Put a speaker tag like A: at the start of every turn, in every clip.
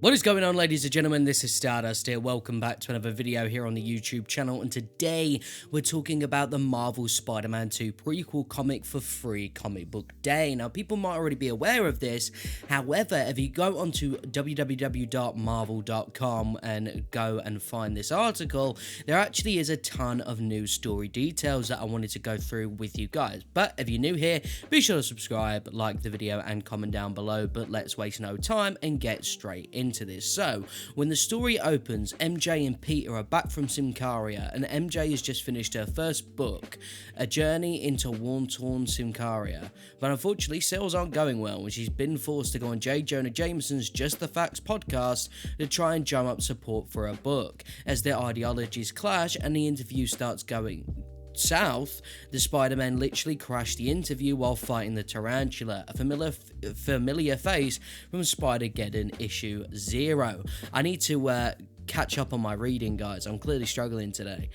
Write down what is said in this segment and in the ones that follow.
A: What is going on, ladies and gentlemen? This is Stardust here. Welcome back to another video here on the YouTube channel, and today we're talking about the Marvel Spider-Man 2 prequel comic for Free Comic Book Day. Now, people might already be aware of this. However, if you go onto www.marvel.com and go and find this article, there actually is a ton of news story details that I wanted to go through with you guys. But if you're new here, be sure to subscribe, like the video, and comment down below. But let's waste no time and get straight into this. So, when the story opens, MJ and Peter are back from Symkaria, and MJ has just finished her first book, A Journey into War-Torn Symkaria. But unfortunately, sales aren't going well, and she's been forced to go on J. Jonah Jameson's Just the Facts podcast to try and drum up support for her book. As their ideologies clash and the interview starts going south, the Spider-Man literally crashed the interview while fighting the tarantula, a familiar face from Spider-Geddon issue 0. I need to catch up on my reading, guys. I'm clearly struggling today.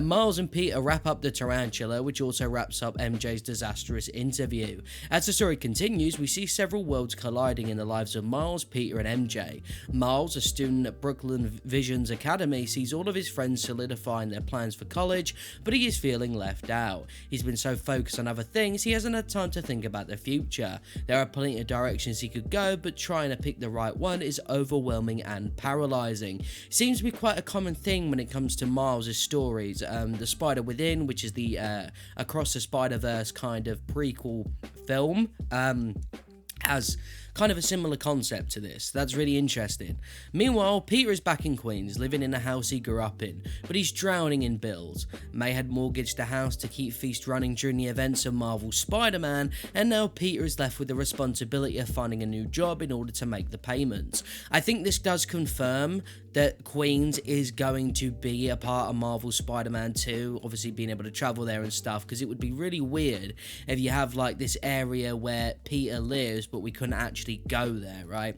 A: Miles and Peter wrap up the tarantula, which also wraps up MJ's disastrous interview. As the story continues, we see several worlds colliding in the lives of Miles, Peter, and MJ. Miles, a student at Brooklyn Visions Academy, sees all of his friends solidifying their plans for college, but he is feeling left out. He's been so focused on other things, he hasn't had time to think about the future. There are plenty of directions he could go, but trying to pick the right one is overwhelming and paralyzing. Seems to be quite a common thing when it comes to Miles' stories. The Spider Within, which is the Across the Spider-Verse kind of prequel film, has kind of a similar concept to this. That's really interesting. Meanwhile, Peter is back in Queens, living in the house he grew up in, but he's drowning in bills. May had mortgaged the house to keep Feast running during the events of Marvel Spider-Man, and now Peter is left with the responsibility of finding a new job in order to make the payments. I think this does confirm that Queens is going to be a part of Marvel Spider-Man 2, obviously being able to travel there and stuff, because it would be really weird if you have like this area where Peter lives, but we couldn't actually go there, right?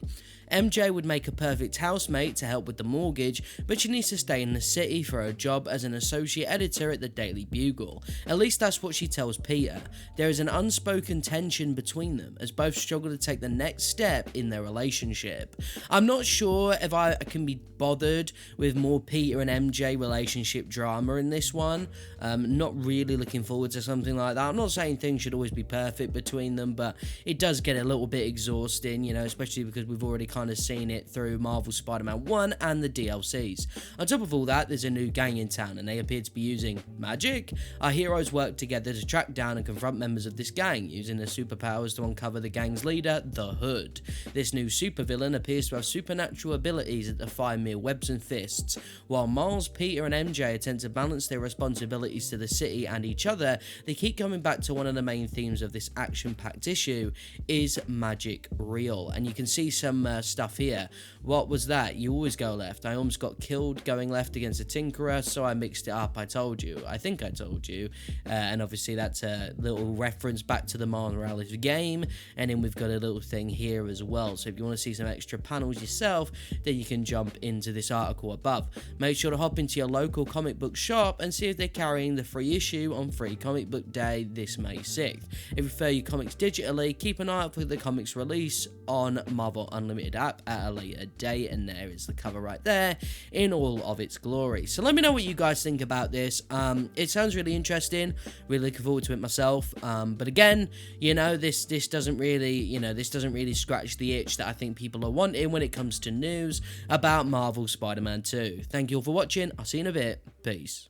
A: MJ would make a perfect housemate to help with the mortgage, but she needs to stay in the city for her job as an associate editor at the Daily Bugle. At least that's what she tells Peter. There is an unspoken tension between them, as both struggle to take the next step in their relationship. I'm not sure if I can be bothered with more Peter and MJ relationship drama in this one. Not really looking forward to something like that. I'm not saying things should always be perfect between them, but it does get a little bit exhausting, you know, especially because we've already kind of seen it through Marvel Spider-Man 1 and the DLCs. On top of all that, there's a new gang in town, and they appear to be using magic. Our heroes work together to track down and confront members of this gang, using their superpowers to uncover the gang's leader, the Hood. This new supervillain appears to have supernatural abilities that defy mere webs and fists. While Miles, Peter, and MJ attempt to balance their responsibilities to the city and each other, they keep coming back to one of the main themes of this action-packed issue: is magic real? And you can see some stuff here. What was that? You always go left. I almost got killed going left against a tinkerer, so I mixed it up. I told you. I think I told you. And obviously that's a little reference back to the Miles Morales game. And then we've got a little thing here as well. So if you want to see some extra panels yourself, then you can jump into this article above. Make sure to hop into your local comic book shop and see if they're carrying the free issue on Free Comic Book Day this May 6th. If you prefer your comics digitally, keep an eye out for the comics release on Marvel Unlimited app at a later date, and there is the cover right there in all of its glory. So let me know what you guys think about this. It sounds really interesting, really looking forward to it myself, but again, you know, this doesn't really scratch the itch that I think people are wanting when it comes to news about Marvel Spider-Man 2. Thank you all for watching. I'll see you in a bit. Peace.